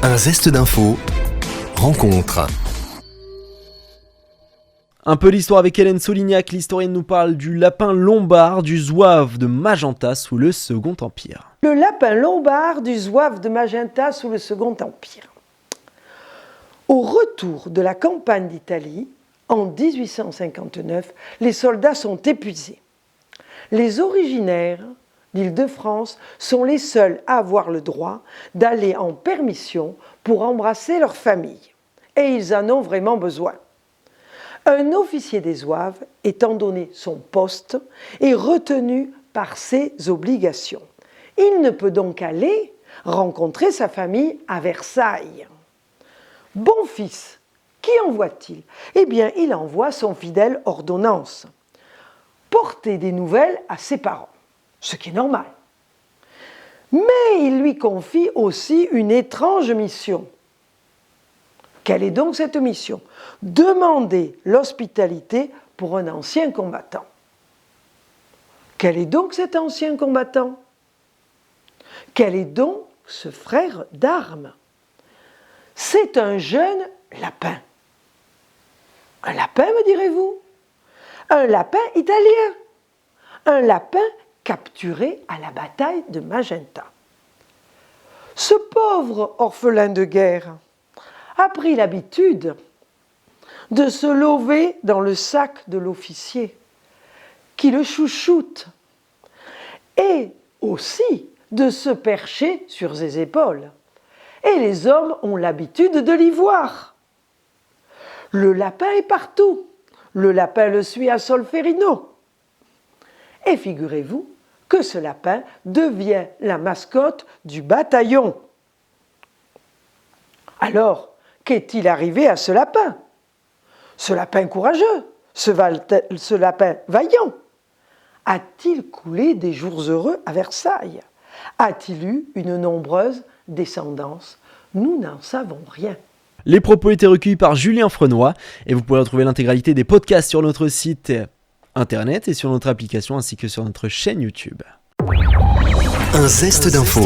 Un zeste d'info, rencontre. Un peu l'histoire avec Hélène Solignac, l'historienne nous parle du lapin lombard du zouave de Magenta sous le Second Empire. Le lapin lombard du zouave de Magenta sous le Second Empire. Au retour de la campagne d'Italie, en 1859, les soldats sont épuisés. Les originaires d'Île-de-France sont les seuls à avoir le droit d'aller en permission pour embrasser leur famille. Et ils en ont vraiment besoin. Un officier des zouaves, étant donné son poste, est retenu par ses obligations. Il ne peut donc aller rencontrer sa famille à Versailles. Bon fils, qui envoie-t-il ? Eh bien, il envoie son fidèle Ordonnance, porter des nouvelles à ses parents, ce qui est normal. Mais il lui confie aussi une étrange mission. Quelle est donc cette mission ? Demander l'hospitalité pour un ancien combattant. Quel est donc cet ancien combattant ? Quel est donc ce frère d'armes ? C'est un jeune lapin. Un lapin, me direz-vous ? Un lapin italien. Un lapin capturé à la bataille de Magenta. Ce pauvre orphelin de guerre a pris l'habitude de se lever dans le sac de l'officier qui le chouchoute et aussi de se percher sur ses épaules. Et les hommes ont l'habitude de l'y voir. Le lapin est partout. Le lapin le suit à Solferino. Et figurez-vous que ce lapin devient la mascotte du bataillon. Alors, qu'est-il arrivé à ce lapin ? Ce lapin courageux, ce lapin vaillant, a-t-il coulé des jours heureux à Versailles ? A-t-il eu une nombreuse descendance ? Nous n'en savons rien. Les propos étaient recueillis par Julien Frenois et vous pourrez retrouver l'intégralité des podcasts sur notre site internet et sur notre application ainsi que sur notre chaîne YouTube. Un zeste d'info.